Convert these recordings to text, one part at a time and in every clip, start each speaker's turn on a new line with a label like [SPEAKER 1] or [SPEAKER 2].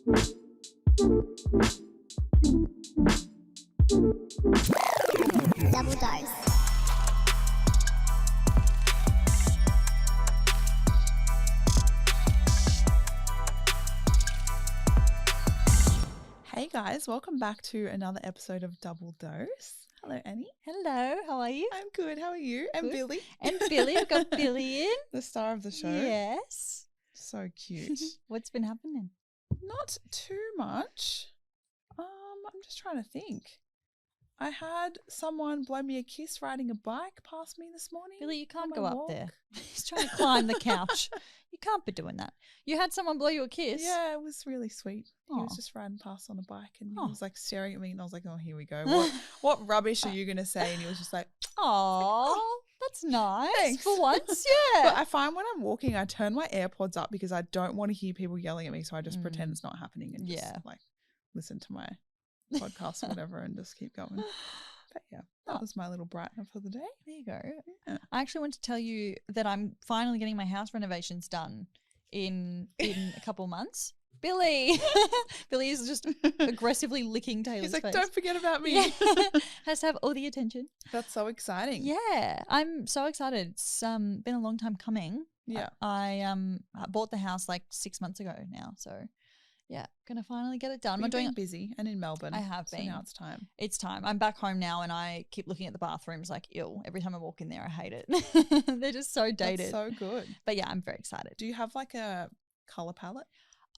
[SPEAKER 1] Double dose.
[SPEAKER 2] Hey guys, welcome back to another episode of Double Dose. Hello, Annie.
[SPEAKER 3] Hello, how are you?
[SPEAKER 2] I'm good. How are you? And
[SPEAKER 3] Good.
[SPEAKER 2] Billy.
[SPEAKER 3] And Billy, we've got Billy in.
[SPEAKER 2] The star of the show.
[SPEAKER 3] Yes.
[SPEAKER 2] So cute.
[SPEAKER 3] What's been happening?
[SPEAKER 2] Not too much. I'm just trying to think. I had someone blow me a kiss riding a bike past me this morning.
[SPEAKER 3] Billy, you can't
[SPEAKER 2] on
[SPEAKER 3] go
[SPEAKER 2] my
[SPEAKER 3] up
[SPEAKER 2] walk.
[SPEAKER 3] there. He's trying to climb the couch. You can't be doing that. You had someone blow you a kiss?
[SPEAKER 2] Yeah, it was really sweet. He was
[SPEAKER 3] Aw.
[SPEAKER 2] just riding past on a bike and
[SPEAKER 3] Aw.
[SPEAKER 2] he was like staring at me and I was like, oh, here we go. What rubbish are you going to say? And he was just like,
[SPEAKER 3] Oh, that's nice.
[SPEAKER 2] Thanks.
[SPEAKER 3] For once,
[SPEAKER 2] But
[SPEAKER 3] yeah.
[SPEAKER 2] I find when I'm walking, I turn my AirPods up because I don't want to hear people yelling at me. So I just pretend it's not happening and just like listen to my podcast or whatever and just keep going. But yeah, that was my little brightener for the day.
[SPEAKER 3] There you go.
[SPEAKER 2] Yeah.
[SPEAKER 3] I actually want to tell you that I'm finally getting my house renovations done in a couple months. Billy. Billy is just aggressively licking Taylor's
[SPEAKER 2] He's like,
[SPEAKER 3] face.
[SPEAKER 2] don't forget about me.
[SPEAKER 3] Yeah. Has to have all the attention.
[SPEAKER 2] That's so exciting.
[SPEAKER 3] Yeah, I'm so excited. It's been a long time coming.
[SPEAKER 2] Yeah.
[SPEAKER 3] I bought the house like 6 months ago now, so yeah, gonna finally get it done.
[SPEAKER 2] But
[SPEAKER 3] I'm
[SPEAKER 2] you've
[SPEAKER 3] doing.
[SPEAKER 2] been busy and in Melbourne.
[SPEAKER 3] I have
[SPEAKER 2] so
[SPEAKER 3] been.
[SPEAKER 2] now it's time.
[SPEAKER 3] It's time. I'm back home now, and I keep looking at the bathrooms like ill. Every time I walk in there, I hate it. They're just so dated.
[SPEAKER 2] That's so good.
[SPEAKER 3] But yeah, I'm very excited.
[SPEAKER 2] Do you have like a color palette?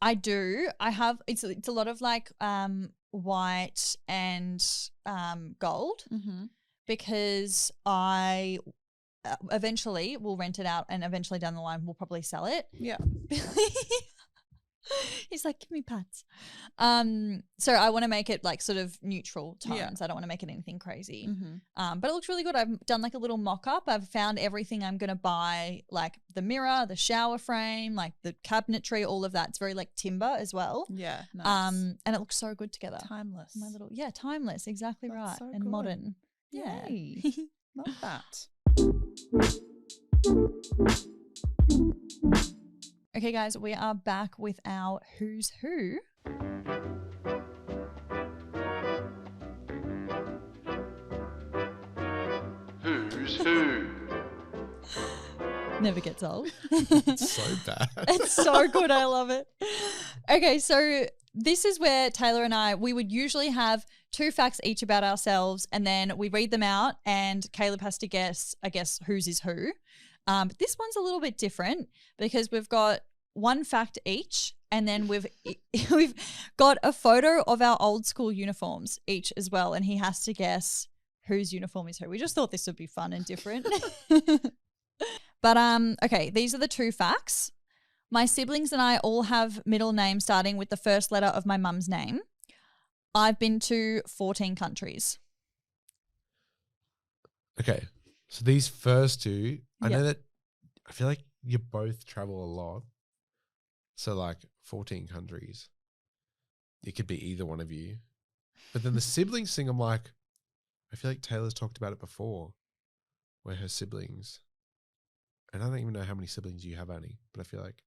[SPEAKER 3] I do. I have. It's a lot of like white and gold because I eventually will rent it out, and eventually down the line we'll probably sell it.
[SPEAKER 2] Yeah.
[SPEAKER 3] He's like, give me pats. So I want to make it like sort of neutral tones.
[SPEAKER 2] Yeah.
[SPEAKER 3] I don't want to make it anything crazy. But it looks really good. I've done like a little mock-up. I've found everything I'm going to buy, like the mirror, the shower frame, like the cabinetry, all of that. It's very like timber as well.
[SPEAKER 2] Yeah. Nice.
[SPEAKER 3] And it looks so good together.
[SPEAKER 2] Timeless.
[SPEAKER 3] Timeless. Exactly
[SPEAKER 2] That's
[SPEAKER 3] right.
[SPEAKER 2] so
[SPEAKER 3] And
[SPEAKER 2] good.
[SPEAKER 3] modern. Yeah.
[SPEAKER 2] Yay. Love that.
[SPEAKER 3] Okay, guys, we are back with our Who's Who.
[SPEAKER 4] Who's Who?
[SPEAKER 3] Never gets old.
[SPEAKER 4] It's so bad.
[SPEAKER 3] It's so good. I love it. Okay, so this is where Taylor and we would usually have 2 facts each about ourselves, and then we read them out, and Caleb has to guess, I guess, whose is who. But this one's a little bit different because we've got 1 fact each, and then we've got a photo of our old school uniforms each as well, and he has to guess whose uniform is who. We just thought this would be fun and different. But okay, these are the 2 facts. My siblings and I all have middle names starting with the first letter of my mum's name. I've been to 14 countries.
[SPEAKER 4] Okay, so these first 2, I
[SPEAKER 3] Yeah.
[SPEAKER 4] know that I feel like you both travel a lot. So like 14 countries. It could be either one of you. But then the siblings thing, I'm like, I feel like Taylor's talked about it before, where her siblings, and I don't even know how many siblings you have, Annie, but I feel like.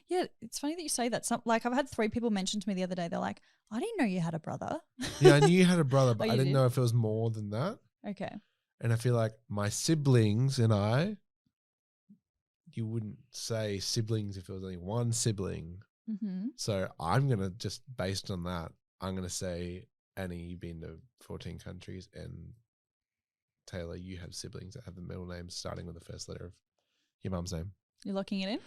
[SPEAKER 3] Yeah, it's funny that you say that. Like I've had 3 people mention to me the other day, they're like, I didn't know you had a brother.
[SPEAKER 4] Yeah, I knew you had a brother, but
[SPEAKER 3] Oh,
[SPEAKER 4] I
[SPEAKER 3] you
[SPEAKER 4] didn't
[SPEAKER 3] did?
[SPEAKER 4] know if it was more than that.
[SPEAKER 3] Okay.
[SPEAKER 4] And I feel like my siblings and I, you wouldn't say siblings if it was only one sibling.
[SPEAKER 3] Mm-hmm.
[SPEAKER 4] So I'm going to just, based on that, I'm going to say, Annie, you've been to 14 countries, and Taylor, you have siblings that have the middle names starting with the first letter of your mum's name.
[SPEAKER 3] You're locking it in?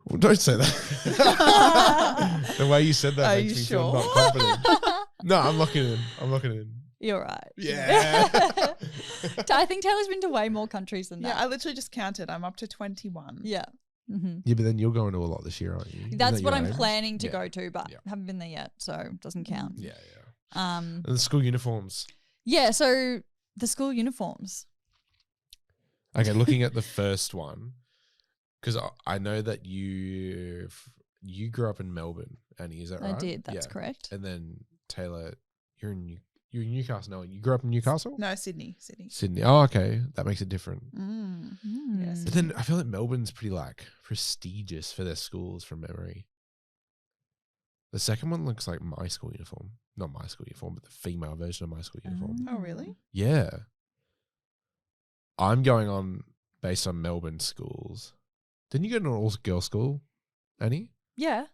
[SPEAKER 4] Well, don't say that. The way you said that
[SPEAKER 2] Are
[SPEAKER 4] makes
[SPEAKER 2] you
[SPEAKER 4] me
[SPEAKER 2] sure?
[SPEAKER 4] feel not confident. No, I'm locking it in. I'm locking it in.
[SPEAKER 3] You're right.
[SPEAKER 4] Yeah.
[SPEAKER 3] I think Taylor's been to way more countries than
[SPEAKER 2] Yeah,
[SPEAKER 3] that.
[SPEAKER 2] I literally just counted. I'm up to 21.
[SPEAKER 3] Yeah. Mm-hmm.
[SPEAKER 4] Yeah, but then you're going to a lot this year, aren't you? Isn't
[SPEAKER 3] That's
[SPEAKER 4] that
[SPEAKER 3] what
[SPEAKER 4] your
[SPEAKER 3] I'm
[SPEAKER 4] aim?
[SPEAKER 3] planning to
[SPEAKER 4] Yeah.
[SPEAKER 3] go to, but
[SPEAKER 4] Yeah.
[SPEAKER 3] haven't been there yet, so it doesn't count.
[SPEAKER 4] Yeah, yeah.
[SPEAKER 3] Um,
[SPEAKER 4] And the school uniforms.
[SPEAKER 3] yeah, so the school uniforms.
[SPEAKER 4] Okay, looking at the first one, because I know that you grew up in Melbourne, Annie, is that right?
[SPEAKER 3] I did, that's
[SPEAKER 4] Yeah.
[SPEAKER 3] correct.
[SPEAKER 4] And then Taylor, you're in Newcastle. No, you grew up in Newcastle?
[SPEAKER 2] No, Sydney.
[SPEAKER 4] Sydney. Oh, okay. That makes it different.
[SPEAKER 2] Mm.
[SPEAKER 3] Mm.
[SPEAKER 4] But then I feel like Melbourne's pretty like prestigious for their schools from memory. The second one looks like my school uniform. Not my school uniform, but the female version of my school uniform.
[SPEAKER 2] Oh, really?
[SPEAKER 4] Yeah. I'm going on based on Melbourne schools. Didn't you go to an all-girl school, Annie?
[SPEAKER 3] Yeah.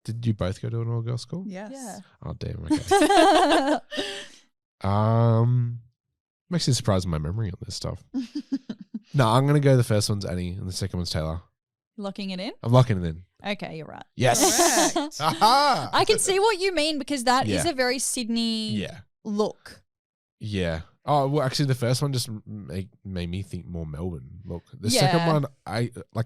[SPEAKER 4] Did you both go to an all-girl school?
[SPEAKER 2] Yes.
[SPEAKER 3] Yeah.
[SPEAKER 4] Oh, damn. Okay. Makes me surprised my memory on this stuff. No, I'm going to go the first one's Annie and the second one's Taylor.
[SPEAKER 3] Locking it in?
[SPEAKER 4] I'm locking it in.
[SPEAKER 3] Okay, you're right.
[SPEAKER 4] Yes.
[SPEAKER 2] Correct.
[SPEAKER 4] Aha!
[SPEAKER 3] I can see what you mean because that is
[SPEAKER 4] Yeah.
[SPEAKER 3] a very Sydney
[SPEAKER 4] Yeah.
[SPEAKER 3] look.
[SPEAKER 4] Yeah. Oh, well, actually, the first one just made me think more Melbourne look. The second
[SPEAKER 3] Yeah.
[SPEAKER 4] one,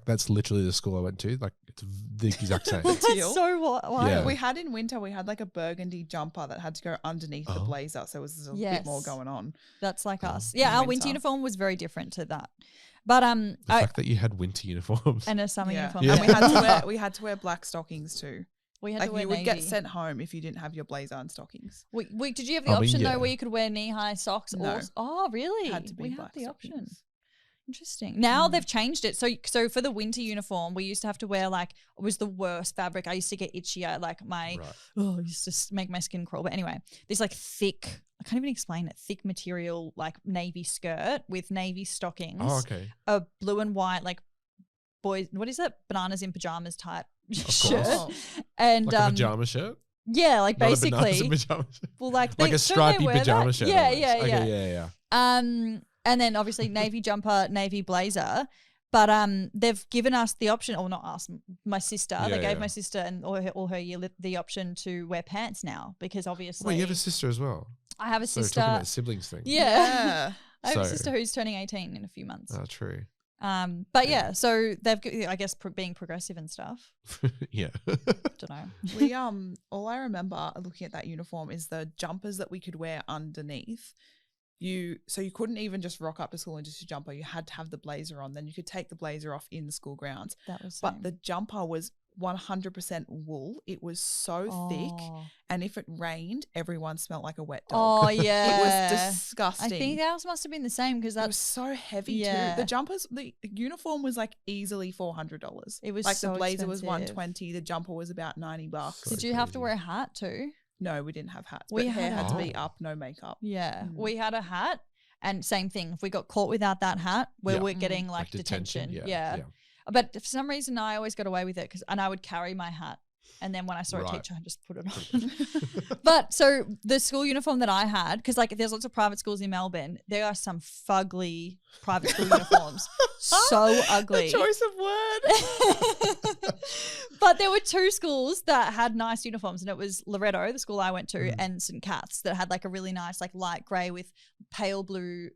[SPEAKER 4] that's literally the school I went to. Like, it's the exact same.
[SPEAKER 3] That's
[SPEAKER 2] Teal.
[SPEAKER 3] so wild.
[SPEAKER 4] Yeah.
[SPEAKER 2] We had in winter, we had like a burgundy jumper that had to go underneath the
[SPEAKER 4] Oh.
[SPEAKER 2] blazer. So it was a
[SPEAKER 3] Yes.
[SPEAKER 2] bit more going on.
[SPEAKER 3] That's like
[SPEAKER 4] Oh.
[SPEAKER 3] us. Yeah,
[SPEAKER 2] In
[SPEAKER 3] our winter
[SPEAKER 2] winter.
[SPEAKER 3] uniform was very different to that. But
[SPEAKER 4] The fact that you had winter uniforms.
[SPEAKER 3] and a summer
[SPEAKER 2] Yeah.
[SPEAKER 3] uniform.
[SPEAKER 4] Yeah.
[SPEAKER 2] And we had to wear black stockings too.
[SPEAKER 3] We had
[SPEAKER 2] Like
[SPEAKER 3] to wear
[SPEAKER 2] you would get
[SPEAKER 3] navy.
[SPEAKER 2] sent home if you didn't have your blazer and stockings.
[SPEAKER 3] Did you have the
[SPEAKER 4] I mean,
[SPEAKER 3] option
[SPEAKER 4] yeah.
[SPEAKER 3] though where you could wear knee-high socks?
[SPEAKER 2] No.
[SPEAKER 3] Oh, really?
[SPEAKER 2] Had to be
[SPEAKER 3] we had
[SPEAKER 2] black
[SPEAKER 3] the option.
[SPEAKER 2] stockings.
[SPEAKER 3] Interesting. Now they've changed it. So for the winter uniform, we used to have to wear it was the worst fabric. I used to get itchy. It used to make my skin crawl. But anyway, this thick, I can't even explain it, thick material navy skirt with navy stockings.
[SPEAKER 4] Oh, okay.
[SPEAKER 3] A blue and white boys, what is it? Bananas in pajamas type
[SPEAKER 4] course.
[SPEAKER 3] shirt.
[SPEAKER 2] Oh.
[SPEAKER 3] And
[SPEAKER 4] Like a pajama shirt?
[SPEAKER 3] yeah,
[SPEAKER 4] Not a bananas
[SPEAKER 3] basically.
[SPEAKER 4] and pajama shirt.
[SPEAKER 3] Well,
[SPEAKER 4] Like
[SPEAKER 3] they,
[SPEAKER 4] a
[SPEAKER 3] don't
[SPEAKER 4] stripy
[SPEAKER 3] they wear
[SPEAKER 4] pajama
[SPEAKER 3] that?
[SPEAKER 4] shirt.
[SPEAKER 3] Yeah,
[SPEAKER 4] almost.
[SPEAKER 3] yeah,
[SPEAKER 4] Okay,
[SPEAKER 3] yeah.
[SPEAKER 4] yeah.
[SPEAKER 3] And then obviously navy jumper, navy blazer. But they've given us the option, or not us, my sister.
[SPEAKER 4] Yeah,
[SPEAKER 3] they gave
[SPEAKER 4] yeah.
[SPEAKER 3] my sister and all her year the option to wear pants now because obviously
[SPEAKER 4] Wait, you have a sister as well?
[SPEAKER 3] I have a
[SPEAKER 4] So we're
[SPEAKER 3] sister.
[SPEAKER 4] talking about siblings thing.
[SPEAKER 3] Yeah. I have a
[SPEAKER 4] So-
[SPEAKER 3] sister who's turning 18 in a few months.
[SPEAKER 4] Oh, true.
[SPEAKER 3] But yeah, so they've, I guess, being progressive and stuff.
[SPEAKER 4] Yeah.
[SPEAKER 3] Don't know.
[SPEAKER 2] We all I remember looking at that uniform is the jumpers that we could wear underneath. You couldn't even just rock up to school in just your jumper. You had to have the blazer on. Then you could take the blazer off in school grounds.
[SPEAKER 3] That was
[SPEAKER 2] But the jumper was 100% wool. It was so thick, and if it rained, everyone smelled like a wet dog.
[SPEAKER 3] Oh yeah,
[SPEAKER 2] It was disgusting.
[SPEAKER 3] I think ours must have been the same because
[SPEAKER 2] It was
[SPEAKER 3] that's
[SPEAKER 2] so heavy
[SPEAKER 3] Yeah.
[SPEAKER 2] too. The uniform was easily $400.
[SPEAKER 3] It was
[SPEAKER 2] like
[SPEAKER 3] so
[SPEAKER 2] the blazer was
[SPEAKER 3] expensive.
[SPEAKER 2] $120. The jumper was about $90.
[SPEAKER 4] So
[SPEAKER 3] Did you have to
[SPEAKER 4] crazy.
[SPEAKER 3] wear a hat too?
[SPEAKER 2] No, we didn't have hats.
[SPEAKER 3] We
[SPEAKER 2] But hair
[SPEAKER 3] had
[SPEAKER 2] had to be
[SPEAKER 4] Oh.
[SPEAKER 2] up, no makeup.
[SPEAKER 3] Yeah,
[SPEAKER 2] Mm.
[SPEAKER 3] we had a hat, and same thing. If we got caught without that hat, we're
[SPEAKER 4] Yeah.
[SPEAKER 3] getting
[SPEAKER 4] Like
[SPEAKER 3] detention.
[SPEAKER 4] detention.
[SPEAKER 3] Yeah. But for some reason, I always got away with it and I would carry my hat, and then when I saw a
[SPEAKER 4] Right.
[SPEAKER 3] teacher, I just put it on. But so the school uniform that I had, because there's lots of private schools in Melbourne, there are some fugly private school uniforms, so ugly.
[SPEAKER 2] The choice of word.
[SPEAKER 3] But there were two schools that had nice uniforms, and it was Loretto, the school I went to,
[SPEAKER 4] Mhm.
[SPEAKER 3] and St. Cat's, that had a really nice light grey with pale blue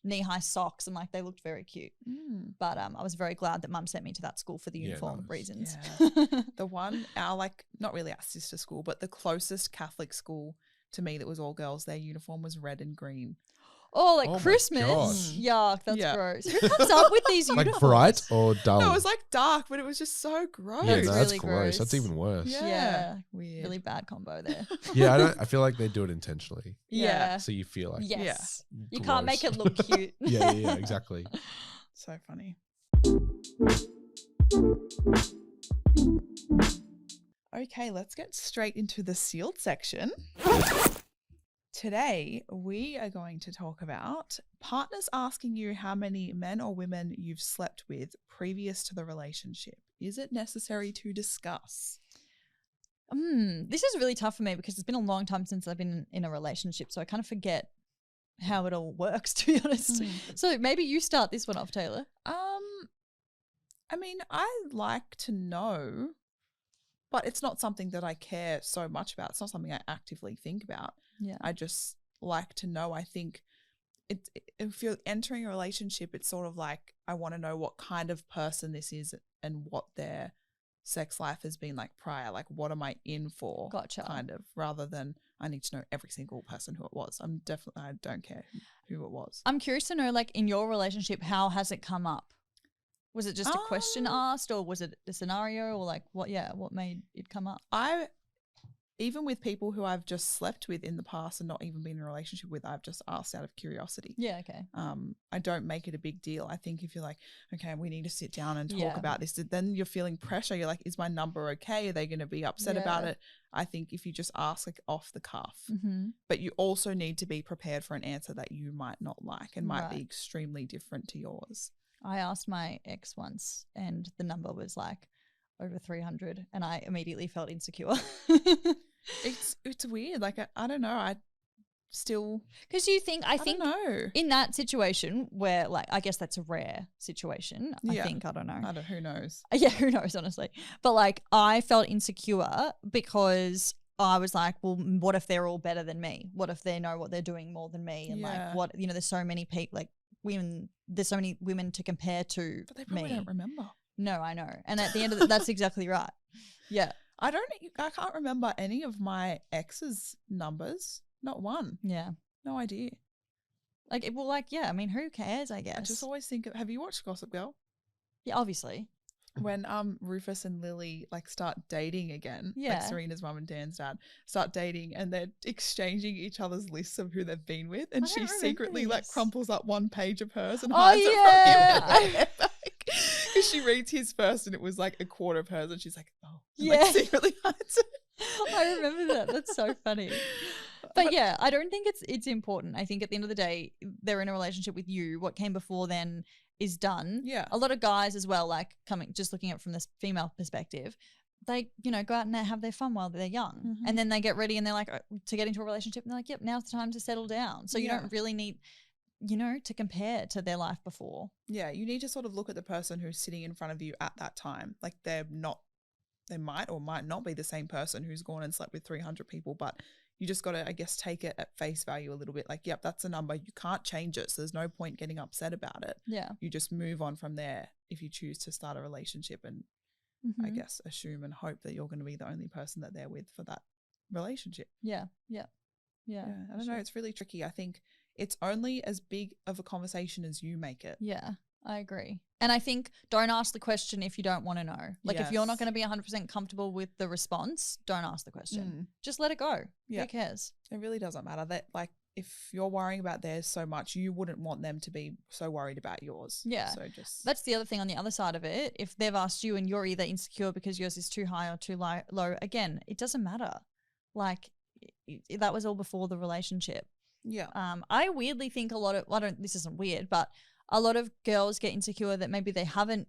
[SPEAKER 3] knee-high socks, and they looked very cute. But I was very glad that Mum sent me to that school for the
[SPEAKER 4] Yeah,
[SPEAKER 3] uniform
[SPEAKER 4] nice.
[SPEAKER 3] reasons.
[SPEAKER 2] The one, not really our sister school, but the closest Catholic school to me that was all girls, their uniform was red and green.
[SPEAKER 3] Oh,
[SPEAKER 4] Oh my
[SPEAKER 3] Christmas.
[SPEAKER 4] gosh.
[SPEAKER 3] Yuck, that's
[SPEAKER 2] Yeah.
[SPEAKER 3] gross. Who comes up with these uniforms?
[SPEAKER 4] Like bright or dull?
[SPEAKER 2] No, it was dark, but it was just so gross.
[SPEAKER 4] Yeah,
[SPEAKER 3] That's
[SPEAKER 4] no, that's
[SPEAKER 3] really
[SPEAKER 4] gross. That's
[SPEAKER 3] gross.
[SPEAKER 4] even worse.
[SPEAKER 2] Yeah.
[SPEAKER 3] Yeah.
[SPEAKER 2] Weird.
[SPEAKER 3] Really bad combo there.
[SPEAKER 4] Yeah, I feel like they do it intentionally.
[SPEAKER 3] Yeah.
[SPEAKER 4] So you feel like
[SPEAKER 3] Yes.
[SPEAKER 2] Yeah.
[SPEAKER 3] You can't make
[SPEAKER 4] gross.
[SPEAKER 3] it look cute.
[SPEAKER 4] yeah, exactly.
[SPEAKER 2] So funny. Okay, let's get straight into the sealed section. Today, we are going to talk about partners asking you how many men or women you've slept with previous to the relationship. Is it necessary to discuss?
[SPEAKER 3] This is really tough for me because it's been a long time since I've been in a relationship, so I kind of forget how it all works, to be honest. So maybe you start this one off, Taylor.
[SPEAKER 2] I mean, I like to know, but it's not something that I care so much about. It's not something I actively think about.
[SPEAKER 3] Yeah.
[SPEAKER 2] I just like to know. I think if you're entering a relationship, it's sort of like I want to know what kind of person this is and what their sex life has been like prior. Like, what am I in for?
[SPEAKER 3] Gotcha.
[SPEAKER 2] Kind of, rather than I need to know every single person who it was. I don't care who it was.
[SPEAKER 3] I'm curious to know, in your relationship, how has it come up? Was it just a question asked, or was it a scenario, or what made it come up?
[SPEAKER 2] even with people who I've just slept with in the past and not even been in a relationship with, I've just asked out of curiosity.
[SPEAKER 3] Yeah, okay.
[SPEAKER 2] I don't make it a big deal. I think if you're like, okay, we need to sit down and talk about this, then you're feeling pressure. You're like, is my number okay? Are they going to be upset about it? I think if you just ask like off the cuff, but you also need to be prepared for an answer that you might not like and might be extremely different to yours.
[SPEAKER 3] I asked my ex once and the number was like over 300 and I immediately felt insecure.
[SPEAKER 2] It's weird. Like, I don't know. I still,
[SPEAKER 3] because you think, I think
[SPEAKER 2] don't know.
[SPEAKER 3] In that situation where, like, I guess that's a rare situation. I think, I don't know.
[SPEAKER 2] Who knows?
[SPEAKER 3] Yeah, who knows, honestly. But like, I felt insecure because I was like, well, what if they're all better than me? What if they know what they're doing more than me? And like, what, you know, there's so many people, like women, there's so many women to compare to.
[SPEAKER 2] But they probably don't remember.
[SPEAKER 3] No, I know. And at the end of it, that's exactly right. Yeah.
[SPEAKER 2] I can't remember any of my ex's numbers. Not one.
[SPEAKER 3] Yeah.
[SPEAKER 2] No idea.
[SPEAKER 3] Like, well, like, yeah, I mean, who cares, I guess. I
[SPEAKER 2] just always think of, have you watched Gossip Girl?
[SPEAKER 3] Yeah, obviously.
[SPEAKER 2] When Rufus and Lily like start dating again, like Serena's mum and Dan's dad start dating and they're exchanging each other's lists of who they've been with, and she secretly like crumples up one page of hers and hides it from him. Because she reads his first and it was like a quarter of hers and she's like, oh, like, secretly hides it.
[SPEAKER 3] I remember that. That's so funny. But yeah, I don't think it's important. I think at the end of the day, they're in a relationship with you. What came before then is done.
[SPEAKER 2] Yeah.
[SPEAKER 3] A lot of guys as well, like just looking at it from this female perspective, they, you know, go out and have their fun while they're young. And then they get ready and they're like, to get into a relationship and they're like, yep, now's the time to settle down. So you don't really need, you know, to compare to their life before. Yeah.
[SPEAKER 2] You need to sort of look at the person who's sitting in front of you at that time. Like they might or might not be the same person who's gone and slept with 300 people, but you just got to, I guess, take it at face value a little bit. Like, yep, that's a number. You can't change it. So there's no point getting upset about it.
[SPEAKER 3] Yeah.
[SPEAKER 2] You just move on from there if you choose to start a relationship and I guess assume and hope that you're going to be the only person that they're with for that relationship.
[SPEAKER 3] Yeah.
[SPEAKER 2] I don't know. It's really tricky. I think it's only as big of a conversation as you make it.
[SPEAKER 3] Yeah, I agree. And I think don't ask the question if you don't want to know. Like if you're not going to be 100% comfortable with the response, don't ask the question. Just let it go. Who cares?
[SPEAKER 2] It really doesn't matter. That like if you're worrying about theirs so much, you wouldn't want them to be so worried about yours.
[SPEAKER 3] Yeah.
[SPEAKER 2] So just
[SPEAKER 3] that's the other thing on the other side of it. If they've asked you and you're either insecure because yours is too high or too low, again, it doesn't matter. Like that was all before the relationship.
[SPEAKER 2] Yeah.
[SPEAKER 3] I weirdly think a lot of this isn't weird, but a lot of girls get insecure that maybe they haven't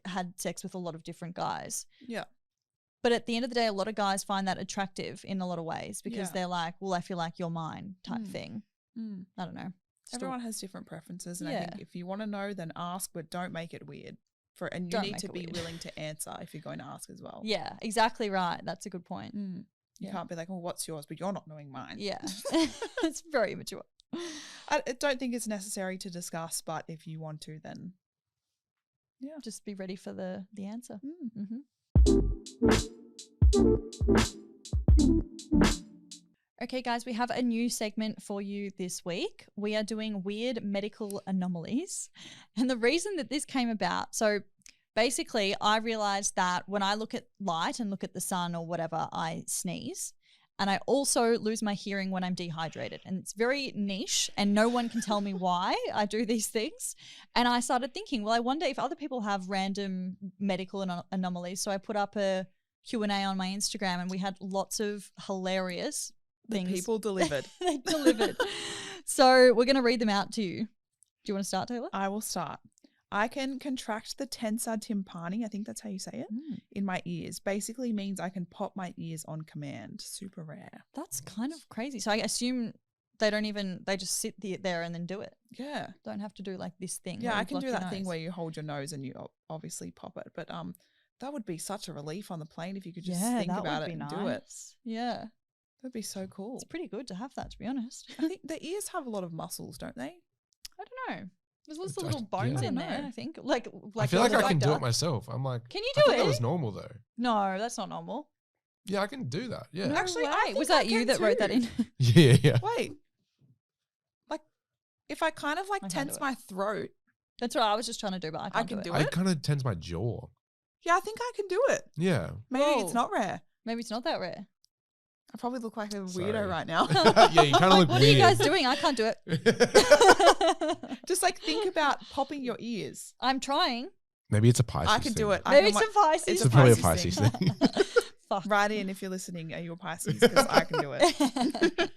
[SPEAKER 3] had sex with a lot of different guys.
[SPEAKER 2] Yeah.
[SPEAKER 3] But at the end of the day, a lot of guys find that attractive in a lot of ways because they're like, well, I feel like you're mine type thing. I don't know.
[SPEAKER 2] Everyone has different preferences. And I think if you want to know, then ask, but don't make it weird. And you need to be willing to answer if you're going to ask as well.
[SPEAKER 3] Yeah, exactly right. That's a good point.
[SPEAKER 2] You can't be like, well, what's yours? But you're not knowing mine.
[SPEAKER 3] Yeah. It's very immature.
[SPEAKER 2] I don't think it's necessary to discuss, but if you want to, then
[SPEAKER 3] just be ready for the answer. Okay, guys, we have a new segment for you this week. We are doing weird medical anomalies. And the reason that this came about, so basically I realized that when I look at light and look at the sun or whatever, I sneeze. And I also lose my hearing when I'm dehydrated. And it's very niche and no one can tell me why I do these things. And I started thinking, well, I wonder if other people have random medical anomalies. So I put up a Q&A on my Instagram and we had lots of hilarious things.
[SPEAKER 2] People delivered.
[SPEAKER 3] They delivered. So we're going to read them out to you. Do you want to start, Taylor?
[SPEAKER 2] I will start. I can contract the tensor tympani, I think that's how you say it, in my ears. Basically means I can pop my ears on command. Super rare.
[SPEAKER 3] That's kind of crazy. So I assume they just sit there and then do it.
[SPEAKER 2] Yeah.
[SPEAKER 3] Don't have to do like this thing.
[SPEAKER 2] Yeah, I can do that thing where you hold your nose and you obviously pop it. But that would be such a relief on the plane if you could just think about it and do it.
[SPEAKER 3] Yeah.
[SPEAKER 2] That'd be so cool.
[SPEAKER 3] It's pretty good to have that, to be honest.
[SPEAKER 2] I think the ears have a lot of muscles, don't they?
[SPEAKER 3] I don't know. There's lots of little bones in there, I think. Like
[SPEAKER 4] I feel like I can do it myself. I'm like,
[SPEAKER 3] can you do it?
[SPEAKER 4] That was normal though.
[SPEAKER 3] No, that's not normal.
[SPEAKER 4] Yeah, I can do that. Yeah.
[SPEAKER 3] No actually, was that you that wrote that in?
[SPEAKER 4] Yeah.
[SPEAKER 2] Wait. Like, if I kind of like tense my throat.
[SPEAKER 3] That's what I was just trying to do, but I can't do it.
[SPEAKER 4] I kind of tense my jaw.
[SPEAKER 2] Yeah, I think I can do it.
[SPEAKER 4] Yeah.
[SPEAKER 2] Maybe it's not rare.
[SPEAKER 3] Maybe it's not that rare.
[SPEAKER 2] I probably look like a
[SPEAKER 4] Sorry.
[SPEAKER 2] weirdo right now.
[SPEAKER 4] Yeah, you kind of look
[SPEAKER 3] What
[SPEAKER 4] weird.
[SPEAKER 3] are you guys doing? I can't do it.
[SPEAKER 2] Just like think about popping your ears.
[SPEAKER 3] I'm trying.
[SPEAKER 4] Maybe it's a Pisces
[SPEAKER 2] I can do
[SPEAKER 4] thing.
[SPEAKER 2] it. I
[SPEAKER 3] Maybe
[SPEAKER 2] can
[SPEAKER 3] it's a Pisces.
[SPEAKER 2] It's
[SPEAKER 4] It's probably a
[SPEAKER 2] Pisces
[SPEAKER 4] Pisces
[SPEAKER 2] thing.
[SPEAKER 4] thing.
[SPEAKER 3] Fuck.
[SPEAKER 2] Write in if you're listening. Are you a Pisces? Because I can do it.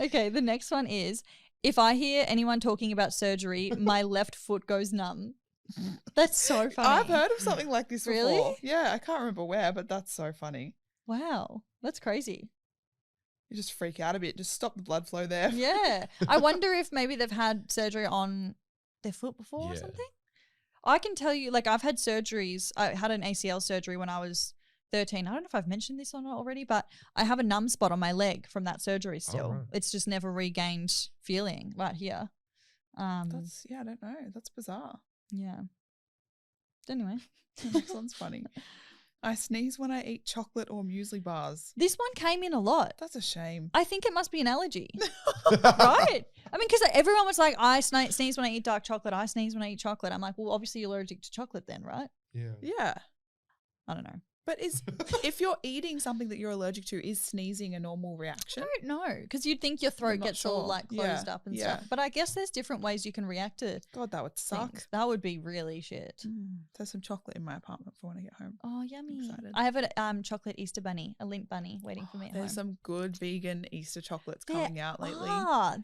[SPEAKER 3] Okay, the next one is if I hear anyone talking about surgery, my left foot goes numb. That's so funny.
[SPEAKER 2] I've heard of something like this before.
[SPEAKER 3] Really?
[SPEAKER 2] Yeah, I can't remember where, but that's so funny.
[SPEAKER 3] Wow, that's crazy.
[SPEAKER 2] You just freak out a bit. Just stop the blood flow there.
[SPEAKER 3] Yeah. I wonder if maybe they've had surgery on their foot before or
[SPEAKER 4] Yeah.
[SPEAKER 3] something. I can tell you, like, I've had surgeries. I had an ACL surgery when I was 13. I don't know if I've mentioned this or not already, but I have a numb spot on my leg from that surgery still.
[SPEAKER 4] right.
[SPEAKER 3] It's just never regained feeling right here.
[SPEAKER 2] I don't know. That's bizarre.
[SPEAKER 3] Yeah. Anyway.
[SPEAKER 2] The next one's funny. I sneeze when I eat chocolate or muesli bars.
[SPEAKER 3] This one came in a lot.
[SPEAKER 2] That's a shame.
[SPEAKER 3] I think it must be an allergy, right? I mean, because everyone was like, I sneeze when I eat dark chocolate. I sneeze when I eat chocolate. I'm like, well, obviously you're allergic to chocolate then, right?
[SPEAKER 4] Yeah.
[SPEAKER 2] Yeah.
[SPEAKER 3] I don't know.
[SPEAKER 2] But if you're eating something that you're allergic to, is sneezing a normal reaction?
[SPEAKER 3] I don't know, because you'd think your throat
[SPEAKER 2] not
[SPEAKER 3] gets all
[SPEAKER 2] sure.
[SPEAKER 3] like closed
[SPEAKER 2] Yeah,
[SPEAKER 3] up and
[SPEAKER 2] yeah.
[SPEAKER 3] stuff. But I guess there's different ways you can react to
[SPEAKER 2] God, that would suck.
[SPEAKER 3] things. That would be really shit.
[SPEAKER 2] There's some chocolate in my apartment for when I get home.
[SPEAKER 3] Oh, yummy.
[SPEAKER 2] Excited.
[SPEAKER 3] I have a chocolate Easter bunny, a Lindt bunny waiting for me at home.
[SPEAKER 2] There's some good vegan Easter chocolates
[SPEAKER 3] There
[SPEAKER 2] coming out lately.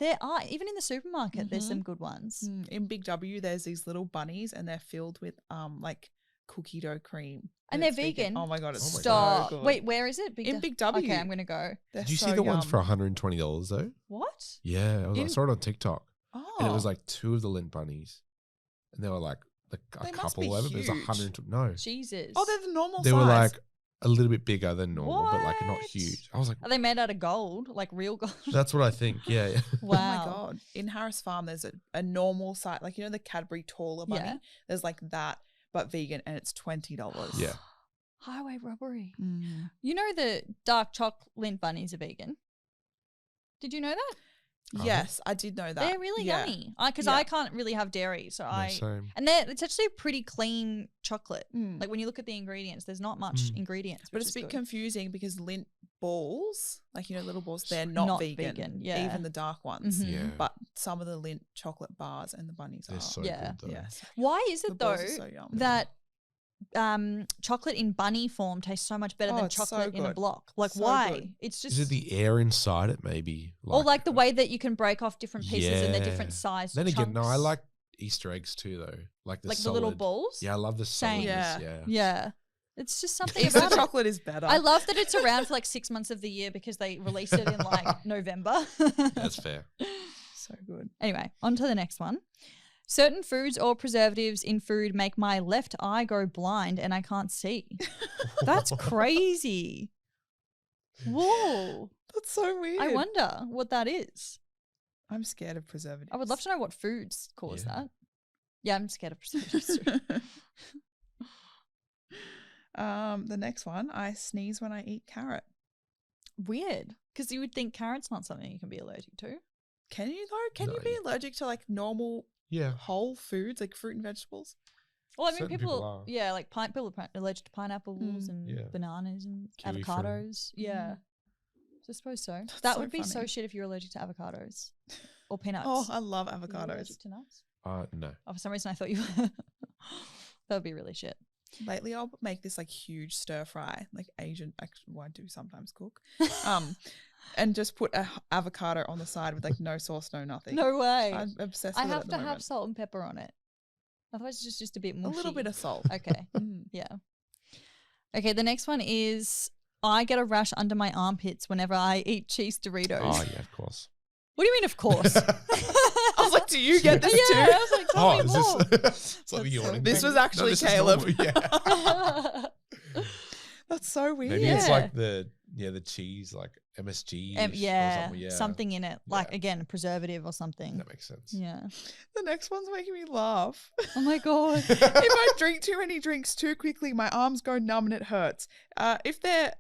[SPEAKER 3] There are. Even in the supermarket, there's some good ones.
[SPEAKER 2] In Big W, there's these little bunnies and they're filled with like cookie dough cream.
[SPEAKER 3] And they're
[SPEAKER 2] it's
[SPEAKER 3] vegan.
[SPEAKER 2] Oh my God, it's
[SPEAKER 4] Oh my
[SPEAKER 3] Stop.
[SPEAKER 2] so good.
[SPEAKER 3] Wait, where is it?
[SPEAKER 2] In Big W.
[SPEAKER 3] Okay, I'm going to go.
[SPEAKER 2] They're
[SPEAKER 4] Did you
[SPEAKER 2] so
[SPEAKER 4] see the ones
[SPEAKER 2] yum.
[SPEAKER 4] for $120 though?
[SPEAKER 3] What?
[SPEAKER 4] Yeah, I
[SPEAKER 2] In-
[SPEAKER 4] saw it on TikTok,
[SPEAKER 2] Oh.
[SPEAKER 4] and it was like 2 of the Lindt bunnies, and they were like a
[SPEAKER 2] They must
[SPEAKER 4] couple,
[SPEAKER 2] be
[SPEAKER 4] whatever. But it was
[SPEAKER 2] huge.
[SPEAKER 4] 100. No,
[SPEAKER 3] Jesus.
[SPEAKER 2] Oh, they're the normal
[SPEAKER 4] they
[SPEAKER 2] size.
[SPEAKER 4] were like a little bit bigger than normal, but like not
[SPEAKER 3] What?
[SPEAKER 4] huge. I was like,
[SPEAKER 3] Are they made out of gold? Like real gold?
[SPEAKER 4] that's what I think. Yeah, yeah.
[SPEAKER 3] Wow.
[SPEAKER 2] Oh my God. In Harris Farm, there's a normal size, like, you know, the Cadbury taller bunny?
[SPEAKER 3] Yeah.
[SPEAKER 2] There's like that, but vegan, and it's $20.
[SPEAKER 4] Yeah.
[SPEAKER 3] Highway robbery.
[SPEAKER 2] Mm.
[SPEAKER 3] You know the dark chocolate Lindt bunnies are vegan. Did you know that?
[SPEAKER 2] Yes, I did know that.
[SPEAKER 3] They're really
[SPEAKER 2] Yeah.
[SPEAKER 3] yummy. Because
[SPEAKER 2] Yeah.
[SPEAKER 3] I can't really have dairy, so
[SPEAKER 4] No, same.
[SPEAKER 3] and it's actually a pretty clean chocolate.
[SPEAKER 2] Mm.
[SPEAKER 3] Like when you look at the ingredients, there's not much ingredients,
[SPEAKER 2] But
[SPEAKER 3] which
[SPEAKER 2] it's a
[SPEAKER 3] is
[SPEAKER 2] bit
[SPEAKER 3] good.
[SPEAKER 2] confusing because Lindt balls, like, you know, little balls, they're not vegan.
[SPEAKER 3] yeah.
[SPEAKER 2] Even the dark ones.
[SPEAKER 3] Mhm.
[SPEAKER 4] Yeah.
[SPEAKER 2] But some of the Lindt chocolate bars and the bunnies
[SPEAKER 4] They're
[SPEAKER 2] are.
[SPEAKER 4] so
[SPEAKER 3] Yeah.
[SPEAKER 4] good though.
[SPEAKER 2] Yes.
[SPEAKER 3] Why is
[SPEAKER 2] The
[SPEAKER 3] it though
[SPEAKER 2] balls are so yum.
[SPEAKER 3] that chocolate in bunny form tastes so much better
[SPEAKER 2] Oh,
[SPEAKER 3] than
[SPEAKER 2] it's so
[SPEAKER 3] chocolate in a
[SPEAKER 2] good.
[SPEAKER 3] block? Like
[SPEAKER 2] So
[SPEAKER 3] why?
[SPEAKER 2] good.
[SPEAKER 3] It's just
[SPEAKER 4] Is it the air inside it? Maybe.
[SPEAKER 3] or like the way that you can break off different pieces and they're
[SPEAKER 4] Yeah.
[SPEAKER 3] different sized.
[SPEAKER 4] Then again, no, I
[SPEAKER 3] chunks.
[SPEAKER 4] like Easter eggs too, though. Like the
[SPEAKER 3] like
[SPEAKER 4] solid.
[SPEAKER 3] the little balls.
[SPEAKER 4] Yeah, I love the
[SPEAKER 3] Same.
[SPEAKER 4] solidness.
[SPEAKER 2] Yeah.
[SPEAKER 4] Yeah.
[SPEAKER 3] Yeah. It's just something
[SPEAKER 2] Easter
[SPEAKER 3] about it.
[SPEAKER 2] chocolate is better.
[SPEAKER 3] I love that it's around for like 6 months of the year because they release it in like November.
[SPEAKER 4] That's fair.
[SPEAKER 2] So good.
[SPEAKER 3] Anyway, on to the next one. Certain foods or preservatives in food make my left eye go blind and I can't see. That's crazy. Whoa.
[SPEAKER 2] That's so weird.
[SPEAKER 3] I wonder what that is.
[SPEAKER 2] I'm scared of preservatives.
[SPEAKER 3] I would love to know what foods cause
[SPEAKER 4] Yeah.
[SPEAKER 3] that. Yeah, I'm scared of preservatives too.
[SPEAKER 2] The next one, I sneeze when I eat carrot.
[SPEAKER 3] Weird. Because you would think carrot's not something you can be allergic to.
[SPEAKER 2] Can you though? Can
[SPEAKER 4] No,
[SPEAKER 2] you be
[SPEAKER 4] you-
[SPEAKER 2] allergic to like normal
[SPEAKER 4] Yeah.
[SPEAKER 2] whole foods like fruit and vegetables?
[SPEAKER 3] Well, I mean,
[SPEAKER 4] Certain
[SPEAKER 3] people,
[SPEAKER 4] people are.
[SPEAKER 3] yeah, like people are allergic to pineapples and
[SPEAKER 4] Yeah.
[SPEAKER 3] bananas and
[SPEAKER 4] Kiwi fruit.
[SPEAKER 3] avocados. Yeah. I suppose so.
[SPEAKER 2] That's
[SPEAKER 3] That
[SPEAKER 2] so
[SPEAKER 3] would be so
[SPEAKER 2] funny.
[SPEAKER 3] shit if you're allergic to avocados or peanuts.
[SPEAKER 2] Oh, I love
[SPEAKER 3] Are you
[SPEAKER 2] avocados.
[SPEAKER 3] allergic to nuts?
[SPEAKER 4] No.
[SPEAKER 3] Oh, for some reason I thought you were. That would be really shit.
[SPEAKER 2] Lately, I'll make this like huge stir fry, like Asian. Actually, well, I do sometimes cook. And just put a avocado on the side with like no sauce, no nothing.
[SPEAKER 3] No way.
[SPEAKER 2] I'm obsessed
[SPEAKER 3] I
[SPEAKER 2] with it
[SPEAKER 3] have
[SPEAKER 2] at
[SPEAKER 3] to
[SPEAKER 2] the
[SPEAKER 3] have
[SPEAKER 2] moment.
[SPEAKER 3] salt and pepper on it. Otherwise, it's just a bit
[SPEAKER 2] A
[SPEAKER 3] mushy.
[SPEAKER 2] little bit of salt.
[SPEAKER 3] Okay.
[SPEAKER 2] Mm.
[SPEAKER 3] Yeah. Okay, the next one is I get a rash under my armpits whenever I eat cheese Doritos.
[SPEAKER 4] Oh yeah, of course.
[SPEAKER 3] What do you mean, of course?
[SPEAKER 2] I was like, do you get this
[SPEAKER 3] yeah,
[SPEAKER 2] too?
[SPEAKER 3] I was like, tell
[SPEAKER 4] Oh,
[SPEAKER 3] me
[SPEAKER 4] is
[SPEAKER 3] more.
[SPEAKER 4] this something you
[SPEAKER 3] That's
[SPEAKER 4] want
[SPEAKER 3] so
[SPEAKER 4] to
[SPEAKER 2] This was actually
[SPEAKER 4] this is
[SPEAKER 2] Caleb.
[SPEAKER 4] normal, Yeah.
[SPEAKER 2] That's so weird.
[SPEAKER 4] Maybe
[SPEAKER 3] Yeah.
[SPEAKER 4] it's like the cheese, like MSG.
[SPEAKER 3] yeah,
[SPEAKER 4] or something.
[SPEAKER 3] something in it. Like,
[SPEAKER 4] Yeah.
[SPEAKER 3] again, a preservative or something.
[SPEAKER 4] That makes sense.
[SPEAKER 3] Yeah.
[SPEAKER 2] The next one's making me laugh.
[SPEAKER 3] Oh my God.
[SPEAKER 2] If I drink too many drinks too quickly, my arms go numb and it hurts. If they're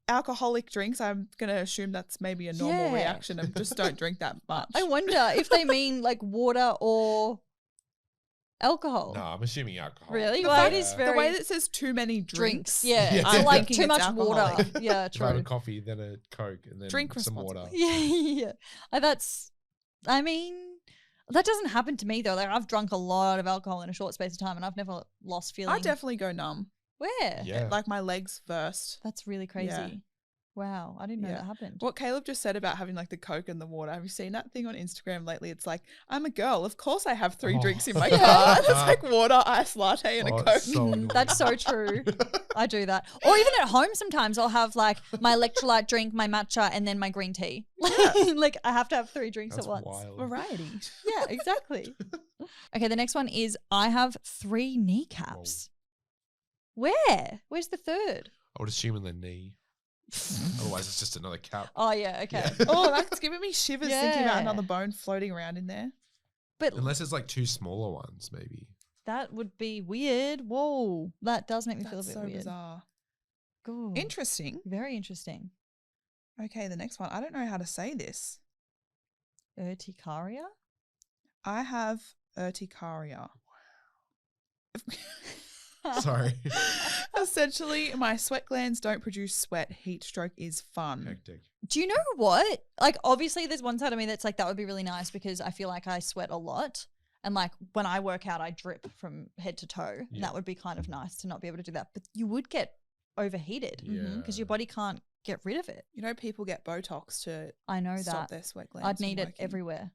[SPEAKER 2] alcoholic drinks, I'm going to assume that's maybe a normal
[SPEAKER 3] Yeah.
[SPEAKER 2] reaction and just don't drink that much.
[SPEAKER 3] I wonder if they mean like water or alcohol.
[SPEAKER 4] No, I'm assuming alcohol.
[SPEAKER 3] Really?
[SPEAKER 2] The
[SPEAKER 3] Well,
[SPEAKER 2] fact-
[SPEAKER 3] it is
[SPEAKER 2] the
[SPEAKER 3] very
[SPEAKER 2] way that says too many drinks.
[SPEAKER 3] Yeah.
[SPEAKER 4] Yeah.
[SPEAKER 3] So
[SPEAKER 4] I'm
[SPEAKER 3] like
[SPEAKER 2] thinking
[SPEAKER 3] too
[SPEAKER 2] it's
[SPEAKER 3] much water.
[SPEAKER 2] alcoholic.
[SPEAKER 3] Yeah,
[SPEAKER 4] If I have a
[SPEAKER 3] true.
[SPEAKER 4] coffee, then a Coke, and then
[SPEAKER 2] Drink
[SPEAKER 4] some water.
[SPEAKER 2] responsibly.
[SPEAKER 3] Yeah. I mean, that doesn't happen to me though. Like I've drunk a lot of alcohol in a short space of time and I've never lost feeling.
[SPEAKER 2] I definitely go numb.
[SPEAKER 3] Where?
[SPEAKER 4] Yeah.
[SPEAKER 2] Like my legs first.
[SPEAKER 3] That's really crazy.
[SPEAKER 2] Yeah.
[SPEAKER 3] Wow. I didn't know
[SPEAKER 2] Yeah.
[SPEAKER 3] that happened.
[SPEAKER 2] What Caleb just said about having like the Coke and the water. Have you seen that thing on Instagram lately? It's like, I'm a girl. Of course I have 3
[SPEAKER 4] Oh.
[SPEAKER 2] drinks in my
[SPEAKER 3] Yeah.
[SPEAKER 2] car. It's like water, ice latte, and a Coke.
[SPEAKER 4] It's so annoying.
[SPEAKER 3] That's so true. I do that. Or even at home sometimes I'll have like my electrolyte drink, my matcha, and then my green tea. Like I have to have 3 drinks
[SPEAKER 4] That's
[SPEAKER 3] at once.
[SPEAKER 4] wild.
[SPEAKER 2] Variety.
[SPEAKER 3] Yeah, exactly. Okay, the next one is I have 3 kneecaps. Where? Where's the third?
[SPEAKER 4] I would assume in the knee. Otherwise, it's just another cap.
[SPEAKER 3] Oh yeah, okay.
[SPEAKER 4] Yeah.
[SPEAKER 2] Oh, that's giving me shivers thinking about
[SPEAKER 3] Yeah.
[SPEAKER 2] another bone floating around in there.
[SPEAKER 3] But
[SPEAKER 4] Unless it's like 2 smaller ones, maybe.
[SPEAKER 3] that would be weird. Whoa, that does make me feel a
[SPEAKER 2] That's
[SPEAKER 3] bit
[SPEAKER 2] so
[SPEAKER 3] weird.
[SPEAKER 2] bizarre.
[SPEAKER 3] Cool.
[SPEAKER 2] Interesting.
[SPEAKER 3] Very interesting.
[SPEAKER 2] Okay, the next one. I don't know how to say this.
[SPEAKER 3] Urticaria?
[SPEAKER 2] I have urticaria.
[SPEAKER 4] Sorry.
[SPEAKER 2] Essentially, my sweat glands don't produce sweat. Heat stroke is fun.
[SPEAKER 4] Hectic.
[SPEAKER 3] Do you know what? Like, obviously, there's one side of me that's like, that would be really nice because I feel like I sweat a lot. And like, when I work out, I drip from head to toe. And
[SPEAKER 4] Yeah.
[SPEAKER 3] that would be kind of nice to not be able to do that. But you would get overheated
[SPEAKER 4] Yeah.
[SPEAKER 3] because your body can't get rid of it.
[SPEAKER 2] You know, people get Botox to
[SPEAKER 3] I know
[SPEAKER 2] stop
[SPEAKER 3] that.
[SPEAKER 2] their sweat glands.
[SPEAKER 3] I'd
[SPEAKER 2] from
[SPEAKER 3] need it
[SPEAKER 2] working.
[SPEAKER 3] everywhere.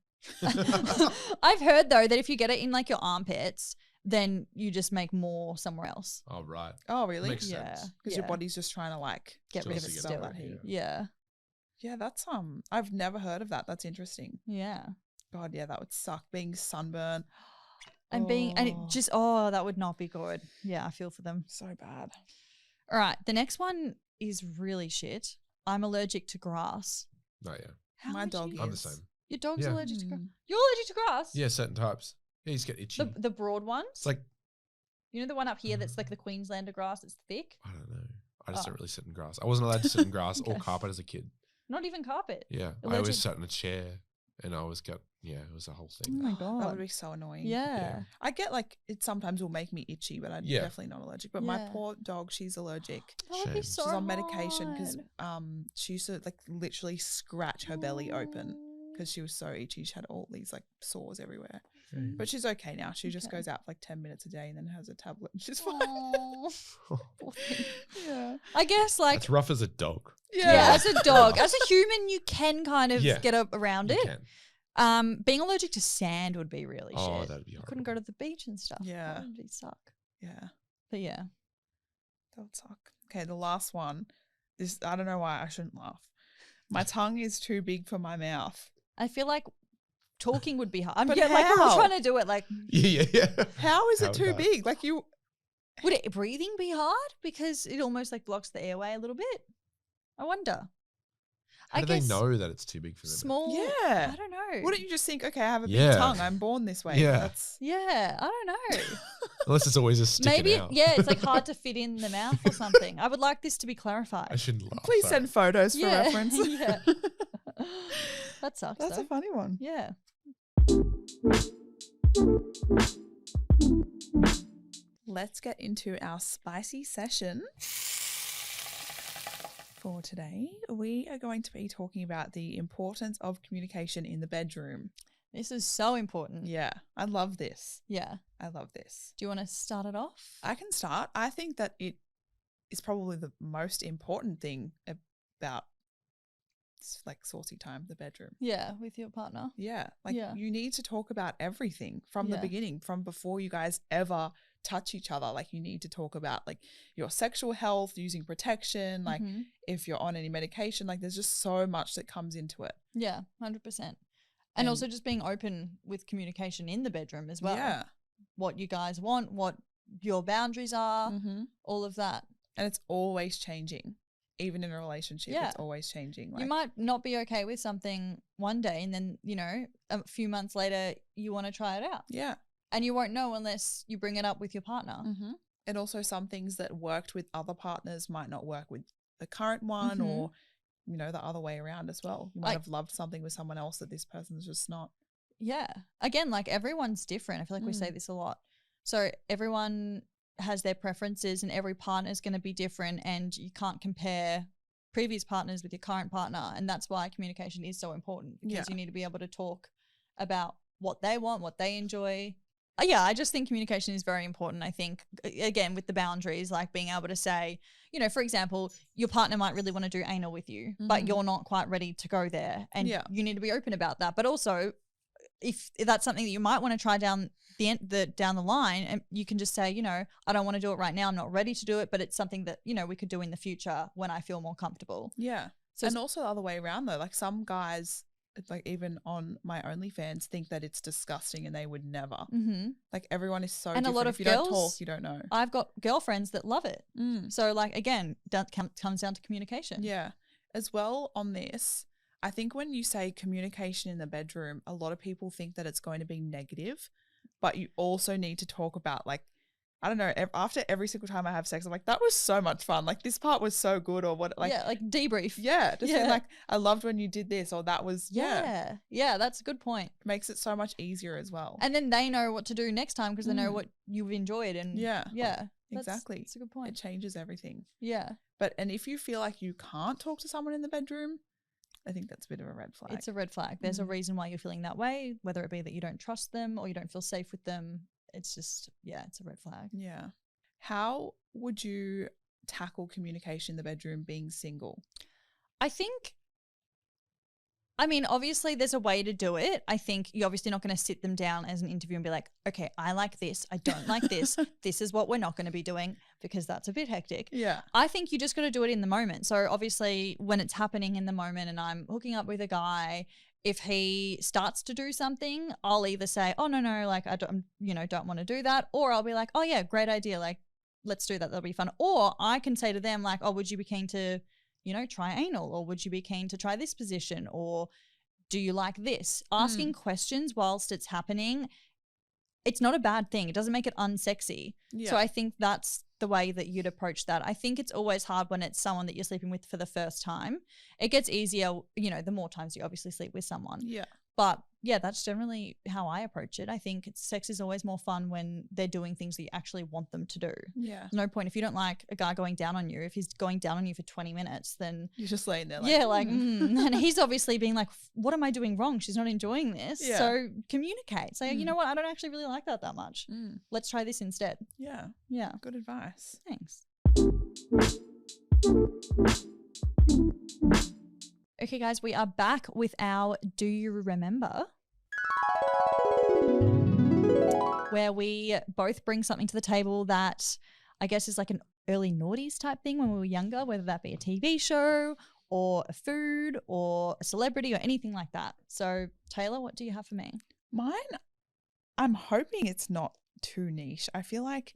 [SPEAKER 3] I've heard, though, that if you get it in like your armpits, then you just make more somewhere else.
[SPEAKER 4] Oh, right.
[SPEAKER 2] Oh, really?
[SPEAKER 4] Makes
[SPEAKER 3] Yeah.
[SPEAKER 4] sense.
[SPEAKER 2] Because your body's just trying to like
[SPEAKER 3] Get rid of
[SPEAKER 4] Just
[SPEAKER 3] it
[SPEAKER 4] to get
[SPEAKER 3] still.
[SPEAKER 2] that heat.
[SPEAKER 3] Yeah.
[SPEAKER 2] Yeah, that's I've never heard of that. That's interesting.
[SPEAKER 3] Yeah.
[SPEAKER 2] God, yeah, that would suck. Being sunburned.
[SPEAKER 3] And and it
[SPEAKER 2] Oh.
[SPEAKER 3] just, that would not be good. Yeah, I feel for them.
[SPEAKER 2] So bad.
[SPEAKER 3] All right. The next one is really shit. I'm allergic to grass.
[SPEAKER 4] No, yeah.
[SPEAKER 3] How
[SPEAKER 2] My
[SPEAKER 3] would
[SPEAKER 2] dog
[SPEAKER 3] you-
[SPEAKER 4] I'm the
[SPEAKER 2] Yes.
[SPEAKER 4] same.
[SPEAKER 3] Your dog's
[SPEAKER 4] Yeah.
[SPEAKER 3] allergic to grass.
[SPEAKER 2] Mm.
[SPEAKER 3] You're allergic to grass?
[SPEAKER 4] Yeah, certain types. Yeah, you just get itchy.
[SPEAKER 3] The broad ones?
[SPEAKER 4] It's like,
[SPEAKER 3] You know the one up here that's like the Queenslander grass that's thick?
[SPEAKER 4] I don't know. I just
[SPEAKER 3] Oh.
[SPEAKER 4] don't really sit in grass. I wasn't allowed to sit in grass or
[SPEAKER 3] Okay.
[SPEAKER 4] carpet as a kid.
[SPEAKER 3] Not even carpet.
[SPEAKER 4] Yeah. I
[SPEAKER 3] Allergic-
[SPEAKER 4] always sat in a chair and I always got, it was a whole
[SPEAKER 3] Oh
[SPEAKER 4] thing.
[SPEAKER 3] my
[SPEAKER 2] That
[SPEAKER 3] God.
[SPEAKER 2] would be so annoying.
[SPEAKER 3] Yeah.
[SPEAKER 2] I get like it sometimes will make me itchy, but I'm
[SPEAKER 4] Yeah.
[SPEAKER 2] definitely not allergic. But my
[SPEAKER 3] Yeah.
[SPEAKER 2] poor dog, she's allergic.
[SPEAKER 3] That would be
[SPEAKER 4] Shame.
[SPEAKER 3] so
[SPEAKER 2] She's on medication because
[SPEAKER 3] hard.
[SPEAKER 2] she used to like literally scratch her belly open because she was so itchy. She had all these like sores everywhere. But she's okay now. She just
[SPEAKER 3] Okay.
[SPEAKER 2] goes out for like 10 minutes a day and then has a tablet and she's fine.
[SPEAKER 3] Aw. Poor thing.
[SPEAKER 2] Yeah.
[SPEAKER 3] I guess like
[SPEAKER 4] It's rough as a dog.
[SPEAKER 3] yeah, as a dog, as a human, you can kind of
[SPEAKER 4] Yeah.
[SPEAKER 3] get around
[SPEAKER 4] You
[SPEAKER 3] it.
[SPEAKER 4] can.
[SPEAKER 3] Being allergic to sand would be really
[SPEAKER 4] Oh,
[SPEAKER 3] shit.
[SPEAKER 4] that'd be
[SPEAKER 3] You
[SPEAKER 4] horrible.
[SPEAKER 3] couldn't go to the beach and stuff.
[SPEAKER 2] Yeah.
[SPEAKER 3] That would be suck.
[SPEAKER 2] Yeah.
[SPEAKER 3] But yeah.
[SPEAKER 2] That would suck. Okay, the last one. This I don't know why I shouldn't laugh. My tongue is too big for my mouth.
[SPEAKER 3] I feel like talking would be hard. I'm
[SPEAKER 2] But
[SPEAKER 3] like we're all
[SPEAKER 2] how?
[SPEAKER 3] trying to do it. Like,
[SPEAKER 4] Yeah.
[SPEAKER 2] How is
[SPEAKER 4] How
[SPEAKER 2] it
[SPEAKER 4] is
[SPEAKER 2] too
[SPEAKER 4] that?
[SPEAKER 2] big? Like you
[SPEAKER 3] would it breathing be hard because it almost like blocks the airway a little bit? I wonder.
[SPEAKER 4] How
[SPEAKER 3] I
[SPEAKER 4] do they
[SPEAKER 3] guess
[SPEAKER 4] know that it's too big for them?
[SPEAKER 3] small.
[SPEAKER 2] Yeah.
[SPEAKER 3] I don't know.
[SPEAKER 2] wouldn't you just think, okay, I have a big
[SPEAKER 4] Yeah.
[SPEAKER 2] tongue. I'm born this way.
[SPEAKER 4] Yeah.
[SPEAKER 2] That's
[SPEAKER 3] Yeah, I don't know.
[SPEAKER 4] Unless it's always just sticking
[SPEAKER 3] Maybe
[SPEAKER 4] out.
[SPEAKER 3] yeah, it's like hard to fit in the mouth or something. I would like this to be clarified.
[SPEAKER 4] I shouldn't laugh.
[SPEAKER 2] please
[SPEAKER 4] sorry.
[SPEAKER 2] send photos for
[SPEAKER 3] yeah.
[SPEAKER 2] reference.
[SPEAKER 3] yeah. That sucks
[SPEAKER 2] That's
[SPEAKER 3] though.
[SPEAKER 2] a funny one.
[SPEAKER 3] Yeah.
[SPEAKER 2] Let's get into our spicy session. For today, we are going to be talking about the importance of communication in the bedroom.
[SPEAKER 3] This is so important.
[SPEAKER 2] Yeah, I love this.
[SPEAKER 3] Yeah.
[SPEAKER 2] I love this.
[SPEAKER 3] Do you want to start it off?
[SPEAKER 2] I can start. I think that it is probably the most important thing about like saucy time, the bedroom.
[SPEAKER 3] Yeah, with your partner.
[SPEAKER 2] Yeah, like
[SPEAKER 3] Yeah.
[SPEAKER 2] you need to talk about everything from the
[SPEAKER 3] Yeah.
[SPEAKER 2] beginning, from before you guys ever touch each other. Like you need to talk about like your sexual health, using protection, like
[SPEAKER 3] Mhm.
[SPEAKER 2] if you're on any medication, like there's just so much that comes into it.
[SPEAKER 3] Yeah, 100%. And
[SPEAKER 2] And-
[SPEAKER 3] also just being open with communication in the bedroom as well.
[SPEAKER 2] Yeah.
[SPEAKER 3] What you guys want, what your boundaries are,
[SPEAKER 2] Mm-hmm.
[SPEAKER 3] all of that.
[SPEAKER 2] And it's always changing. Even in a relationship,
[SPEAKER 3] Yeah.
[SPEAKER 2] it's always changing. Like,
[SPEAKER 3] You might not be okay with something one day and then, a few months later you want to try it out.
[SPEAKER 2] yeah.
[SPEAKER 3] And you won't know unless you bring it up with your partner.
[SPEAKER 2] Mm-hmm. And also some things that worked with other partners might not work with the current one
[SPEAKER 3] Mhm.
[SPEAKER 2] or, the other way around as well. You might
[SPEAKER 3] Like-
[SPEAKER 2] have loved something with someone else that this person's just not.
[SPEAKER 3] Yeah. Again, like everyone's different. I feel like we say
[SPEAKER 2] Mm.
[SPEAKER 3] this a lot. So everyone has their preferences and every partner is going to be different, and you can't compare previous partners with your current partner. And that's why communication is so important, because you need to be able to talk about what they want, what they enjoy. Yeah, I just think communication is very important. I think, again, with the boundaries, like being able to say, you know, for example, your partner might really want to do anal with you, but you're not quite ready to go there. And you need to be open about that. But also, if that's something that you might want to try down the line, and you can just say, you know, I don't want to do it right now. I'm not ready to do it, but it's something that, you know, we could do in the future when I feel more comfortable.
[SPEAKER 2] Yeah. So and also the other way around though, like some guys, like even on my OnlyFans, think that it's disgusting and they would never. Like everyone is so different. A lot of girls, don't talk, you don't know.
[SPEAKER 3] I've got girlfriends that love it. So like, again, that comes down to communication.
[SPEAKER 2] Yeah. As well on this, I think when you say communication in the bedroom, a lot of people think that it's going to be negative, but you also need to talk about, like, I don't know, after every single time I have sex, I'm like, that was so much fun. Like, this part was so good, or what, like.
[SPEAKER 3] Yeah, like debrief.
[SPEAKER 2] Yeah. Just be like, I loved when you did this, or that was,
[SPEAKER 3] Yeah, that's a good point.
[SPEAKER 2] Makes it so much easier as well.
[SPEAKER 3] And then they know what to do next time because they know what you've enjoyed. And
[SPEAKER 2] exactly.
[SPEAKER 3] That's a good point.
[SPEAKER 2] It changes everything.
[SPEAKER 3] Yeah.
[SPEAKER 2] And if you feel like you can't talk to someone in the bedroom, I think that's a bit of a red flag.
[SPEAKER 3] It's a red flag. There's a reason why you're feeling that way, whether it be that you don't trust them or you don't feel safe with them. It's just, it's a red flag.
[SPEAKER 2] Yeah. How would you tackle communication in the bedroom being single?
[SPEAKER 3] I mean, obviously there's a way to do it. I think you're obviously not going to sit them down as an interview and be like, okay, I like this. I don't like this. This is what we're not going to be doing, because that's a bit hectic.
[SPEAKER 2] Yeah.
[SPEAKER 3] I think you just got to do it in the moment. So obviously when it's happening in the moment and I'm hooking up with a guy, if he starts to do something, I'll either say, oh, no, like I don't want to do that. Or I'll be like, oh yeah, great idea. Like, let's do that. That'll be fun. Or I can say to them like, oh, would you be keen to, try anal, or would you be keen to try this position, or do you like this? Asking questions whilst it's happening, it's not a bad thing. It doesn't make it unsexy. Yeah. So I think that's the way that you'd approach that. I think it's always hard when it's someone that you're sleeping with for the first time. It gets easier, the more times you obviously sleep with someone.
[SPEAKER 2] Yeah.
[SPEAKER 3] But yeah, that's generally how I approach it. I think sex is always more fun when they're doing things that you actually want them to do.
[SPEAKER 2] Yeah.
[SPEAKER 3] There's no point if you don't like a guy going down on you. If he's going down on you for 20 minutes, then
[SPEAKER 2] you're just laying there like,
[SPEAKER 3] and he's obviously being like, what am I doing wrong? She's not enjoying this. Yeah. So communicate. Say, you know what? I don't actually really like that much. Let's try this instead.
[SPEAKER 2] Yeah.
[SPEAKER 3] Yeah.
[SPEAKER 2] Good advice.
[SPEAKER 3] Thanks. Okay, guys, we are back with our Do You Remember? Where we both bring something to the table that I guess is like an early noughties type thing when we were younger, whether that be a TV show or a food or a celebrity or anything like that. So, Taylor, what do you have for me?
[SPEAKER 2] Mine, I'm hoping it's not too niche. I feel like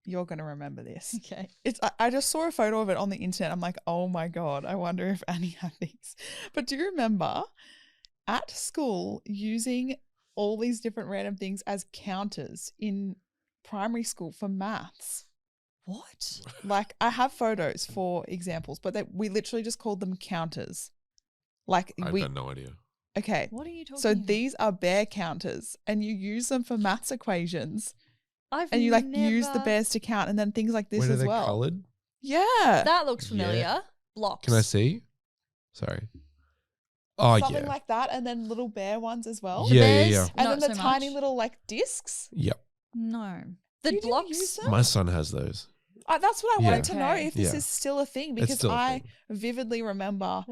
[SPEAKER 2] you're going to remember this.
[SPEAKER 3] Okay.
[SPEAKER 2] I just saw a photo of it on the internet. I'm like, oh my God, I wonder if Annie had these. But do you remember at school using all these different random things as counters in primary school for maths?
[SPEAKER 3] What?
[SPEAKER 2] Like, I have photos for examples, but we literally just called them counters. Like
[SPEAKER 4] I've got no idea.
[SPEAKER 2] Okay.
[SPEAKER 3] What are you talking
[SPEAKER 2] So
[SPEAKER 3] about?
[SPEAKER 2] these are bear counters and you use them for maths equations.
[SPEAKER 3] And
[SPEAKER 2] you use the bears to count, and then things like this as well.
[SPEAKER 4] Colored?
[SPEAKER 2] Yeah.
[SPEAKER 3] That looks familiar.
[SPEAKER 4] Yeah.
[SPEAKER 3] Blocks.
[SPEAKER 4] Can I see? Sorry. Oh,
[SPEAKER 2] Something like that, and then little bear ones as well.
[SPEAKER 4] Yeah.
[SPEAKER 2] And then the tiny little like discs.
[SPEAKER 4] Yep.
[SPEAKER 3] No. The blocks.
[SPEAKER 2] Use them?
[SPEAKER 4] My son has those.
[SPEAKER 2] That's what I wanted to know, if this is still a thing, because
[SPEAKER 4] still a
[SPEAKER 2] I
[SPEAKER 4] thing.
[SPEAKER 2] vividly remember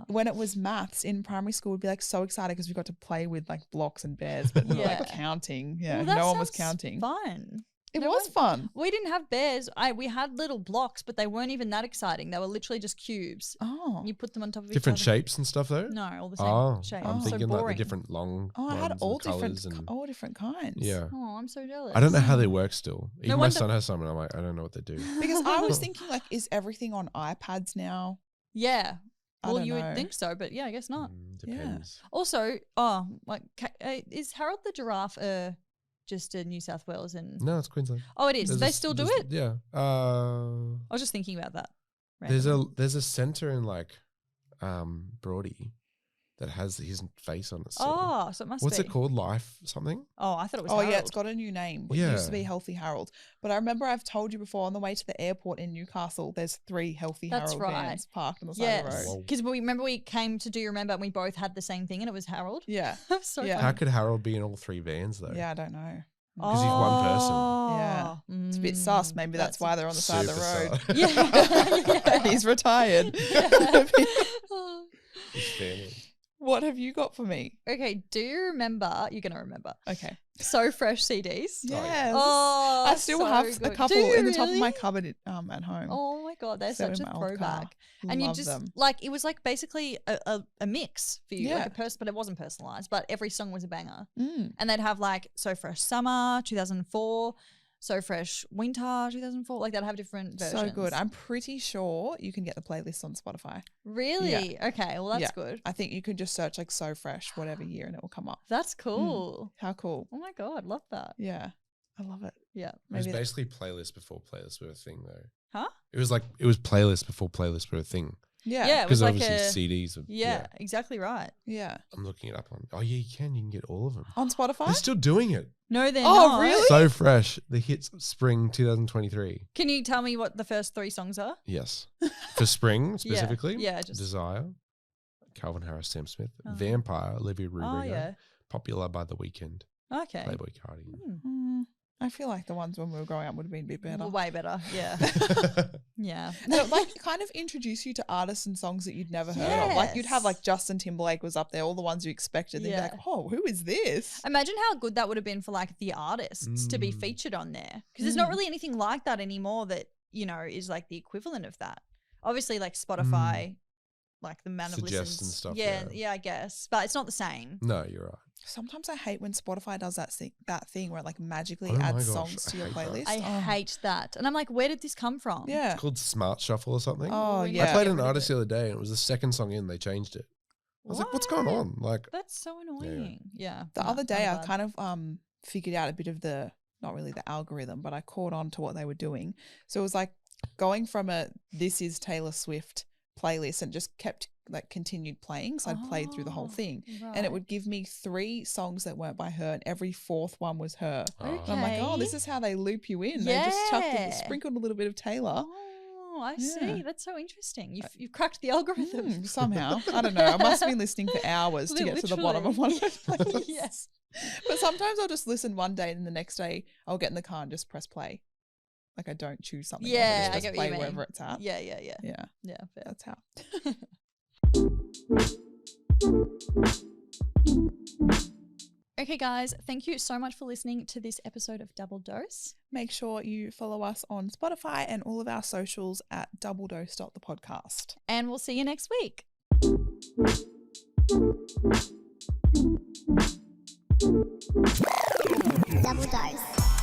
[SPEAKER 2] when it was maths in primary school, we'd be like so excited because we got to play with like blocks and bears, but we were like counting. Yeah,
[SPEAKER 3] well,
[SPEAKER 2] no one was counting.
[SPEAKER 3] Fun.
[SPEAKER 2] It was fun.
[SPEAKER 3] We didn't have bears. We had little blocks, but they weren't even that exciting. They were literally just cubes.
[SPEAKER 2] Oh.
[SPEAKER 3] You put them on top of
[SPEAKER 4] different
[SPEAKER 3] each other.
[SPEAKER 4] shapes and stuff though?
[SPEAKER 3] No, all the same shape.
[SPEAKER 4] I'm thinking
[SPEAKER 3] so
[SPEAKER 4] like the different long
[SPEAKER 2] I had all different kinds.
[SPEAKER 4] Yeah.
[SPEAKER 3] Oh, I'm so jealous.
[SPEAKER 4] I don't know how they work still. Even my
[SPEAKER 3] wonder-
[SPEAKER 4] son has some and I'm like, I don't know what they do.
[SPEAKER 2] Because I was thinking like, is everything on iPads now?
[SPEAKER 3] Yeah. Well,
[SPEAKER 2] don't
[SPEAKER 3] you
[SPEAKER 2] know.
[SPEAKER 3] would think so, but yeah, I guess not.
[SPEAKER 4] Depends.
[SPEAKER 3] Also, is Harold the giraffe just in New South Wales? And
[SPEAKER 4] No, it's Queensland.
[SPEAKER 3] Oh, it is. Do they still do it?
[SPEAKER 4] Yeah.
[SPEAKER 3] I was just thinking about that.
[SPEAKER 4] There's a centre in like Broady that has his face on it. Still.
[SPEAKER 3] Oh, so it must
[SPEAKER 4] What's
[SPEAKER 3] be.
[SPEAKER 4] it called? Life something?
[SPEAKER 3] Oh, I thought it was
[SPEAKER 2] Oh,
[SPEAKER 3] Harold.
[SPEAKER 2] yeah, it's got a new name. It used to be
[SPEAKER 4] Yeah.
[SPEAKER 2] Healthy Harold. But I remember I've told you before, on the way to the airport in Newcastle, there's 3 Healthy
[SPEAKER 3] That's
[SPEAKER 2] Harold
[SPEAKER 3] right.
[SPEAKER 2] vans parked on the side of the
[SPEAKER 3] Yes,
[SPEAKER 2] road.
[SPEAKER 4] Whoa.
[SPEAKER 3] because we remember we came to Do You Remember and we both had the same thing and it was Harold.
[SPEAKER 2] Yeah.
[SPEAKER 3] So
[SPEAKER 2] Yeah.
[SPEAKER 4] How could Harold be in all 3 vans though?
[SPEAKER 2] Yeah, I don't know.
[SPEAKER 4] 'Cause he's one person.
[SPEAKER 2] Yeah. It's a bit sus. Maybe that's why they're on the side of the road.
[SPEAKER 4] Super
[SPEAKER 3] Yeah.
[SPEAKER 2] He's retired.
[SPEAKER 4] His family.
[SPEAKER 2] What have you got for me?
[SPEAKER 3] Okay, do you remember? You're going to remember.
[SPEAKER 2] Okay.
[SPEAKER 3] So Fresh CDs.
[SPEAKER 2] Yes.
[SPEAKER 3] Oh,
[SPEAKER 2] I still
[SPEAKER 3] so
[SPEAKER 2] have
[SPEAKER 3] good.
[SPEAKER 2] a couple
[SPEAKER 3] Do you
[SPEAKER 2] in the top of my
[SPEAKER 3] really?
[SPEAKER 2] cupboard at home.
[SPEAKER 3] Oh my God, they're
[SPEAKER 2] Set
[SPEAKER 3] such
[SPEAKER 2] in
[SPEAKER 3] a
[SPEAKER 2] my old car.
[SPEAKER 3] throwback. And you
[SPEAKER 2] Love
[SPEAKER 3] just,
[SPEAKER 2] them.
[SPEAKER 3] like, it was like basically a mix for you.
[SPEAKER 2] Yeah.
[SPEAKER 3] Like but it wasn't personalized, but every song was a banger.
[SPEAKER 2] Mm.
[SPEAKER 3] And they'd have like So Fresh Summer 2004, So Fresh Winter 2004. Like they'd have different versions.
[SPEAKER 2] So good. I'm pretty sure you can get the playlist on Spotify.
[SPEAKER 3] Really? Okay, well that's
[SPEAKER 2] Yeah.
[SPEAKER 3] good.
[SPEAKER 2] I think you could just search like So Fresh, whatever year, and it will come up.
[SPEAKER 3] That's cool.
[SPEAKER 2] How cool.
[SPEAKER 3] Oh my God, love that.
[SPEAKER 2] Yeah. I love it.
[SPEAKER 3] Yeah.
[SPEAKER 4] It was
[SPEAKER 2] Maybe that-
[SPEAKER 4] basically playlist before playlists were a thing though.
[SPEAKER 3] Huh?
[SPEAKER 4] It was playlist before playlists were a thing.
[SPEAKER 2] Yeah.
[SPEAKER 3] Yeah, it was
[SPEAKER 4] Because
[SPEAKER 3] like
[SPEAKER 4] obviously
[SPEAKER 3] a
[SPEAKER 4] CDs.
[SPEAKER 3] yeah, exactly right.
[SPEAKER 2] Yeah.
[SPEAKER 4] I'm looking it up on. Oh yeah, you can get all of them.
[SPEAKER 2] On Spotify?
[SPEAKER 4] They're still doing it.
[SPEAKER 3] No, they're
[SPEAKER 2] Oh,
[SPEAKER 3] not.
[SPEAKER 2] really?
[SPEAKER 4] So fresh. The hits spring 2023.
[SPEAKER 3] Can you tell me what the first 3 songs are?
[SPEAKER 4] Yes. For spring specifically.
[SPEAKER 3] Yeah, just
[SPEAKER 4] Desire. Calvin Harris, Sam Smith.
[SPEAKER 3] Oh.
[SPEAKER 4] Vampire, Olivia Rodrigo.
[SPEAKER 3] Oh yeah.
[SPEAKER 4] Popular by The Weeknd.
[SPEAKER 3] Okay.
[SPEAKER 4] Playboy Cardi.
[SPEAKER 2] I feel like the ones when we were growing up would have been a bit better.
[SPEAKER 3] Well, way better. Yeah. Yeah.
[SPEAKER 2] No, like kind of introduce you to artists and songs that you'd never heard of. Like you'd have like Justin Timberlake was up there, all the ones you expected. Then you'd be
[SPEAKER 3] Yeah.
[SPEAKER 2] like, oh, who is this?
[SPEAKER 3] Imagine how good that would have been for like the artists to be
[SPEAKER 4] Mm.
[SPEAKER 3] featured on there. Because there's not really anything like that anymore that, you know, is like the equivalent of that. Obviously, like Spotify, like the amount of
[SPEAKER 4] Suggests and
[SPEAKER 3] listens.
[SPEAKER 4] stuff,
[SPEAKER 3] Yeah,
[SPEAKER 4] yeah.
[SPEAKER 3] yeah, I guess. But it's not the same.
[SPEAKER 4] No, you're right.
[SPEAKER 2] Sometimes I hate when Spotify does that thing where it like magically
[SPEAKER 4] Oh my
[SPEAKER 2] adds
[SPEAKER 4] gosh,
[SPEAKER 2] songs
[SPEAKER 4] I
[SPEAKER 2] to your
[SPEAKER 4] hate that.
[SPEAKER 2] playlist.
[SPEAKER 3] I
[SPEAKER 2] Oh.
[SPEAKER 3] hate that. And I'm like, where did this come from?
[SPEAKER 2] Yeah.
[SPEAKER 4] It's called Smart Shuffle or something.
[SPEAKER 2] Oh,
[SPEAKER 3] We need
[SPEAKER 2] yeah.
[SPEAKER 3] to
[SPEAKER 4] I played
[SPEAKER 3] get
[SPEAKER 4] an
[SPEAKER 3] rid of
[SPEAKER 4] artist
[SPEAKER 3] it.
[SPEAKER 4] the other day and it was the second song in, they changed it. I was like, what's going
[SPEAKER 3] What?
[SPEAKER 4] on? Like,
[SPEAKER 3] That's so annoying. Yeah.
[SPEAKER 2] The
[SPEAKER 3] no,
[SPEAKER 2] other day,
[SPEAKER 3] I'm
[SPEAKER 2] I
[SPEAKER 3] glad.
[SPEAKER 2] kind of figured out a bit of the, not really the algorithm, but I caught on to what they were doing. So it was like going from a This Is Taylor Swift playlist and just kept like continued playing. So I'd played through the whole
[SPEAKER 3] Oh,
[SPEAKER 2] thing. And it
[SPEAKER 3] right.
[SPEAKER 2] would give me 3 songs that weren't by her, and every 4th one was her.
[SPEAKER 4] oh.
[SPEAKER 2] And I'm like, oh, this
[SPEAKER 3] Okay.
[SPEAKER 2] is how they loop you in. They just
[SPEAKER 3] Yeah.
[SPEAKER 2] sprinkled a little bit of Taylor.
[SPEAKER 3] Oh, I
[SPEAKER 2] Yeah.
[SPEAKER 3] see. That's so interesting. You've cracked the algorithm.
[SPEAKER 2] Somehow. I don't know. I must have been listening for hours to get to the bottom of one of those playlists.
[SPEAKER 3] Yes.
[SPEAKER 2] But sometimes I'll just listen one day and the next day I'll get in the car and just press play. Like I don't choose something.
[SPEAKER 3] Yeah,
[SPEAKER 2] I
[SPEAKER 3] I
[SPEAKER 2] just
[SPEAKER 3] get what
[SPEAKER 2] play
[SPEAKER 3] you mean.
[SPEAKER 2] wherever it's at.
[SPEAKER 3] Yeah.
[SPEAKER 2] Yeah,
[SPEAKER 3] Yeah, fair.
[SPEAKER 2] that's how.
[SPEAKER 3] Okay, guys, thank you so much for listening to this episode of Double Dose.
[SPEAKER 2] Make sure you follow us on Spotify and all of our socials at doubledose.thepodcast.
[SPEAKER 3] And we'll see you next week.
[SPEAKER 1] Double dose.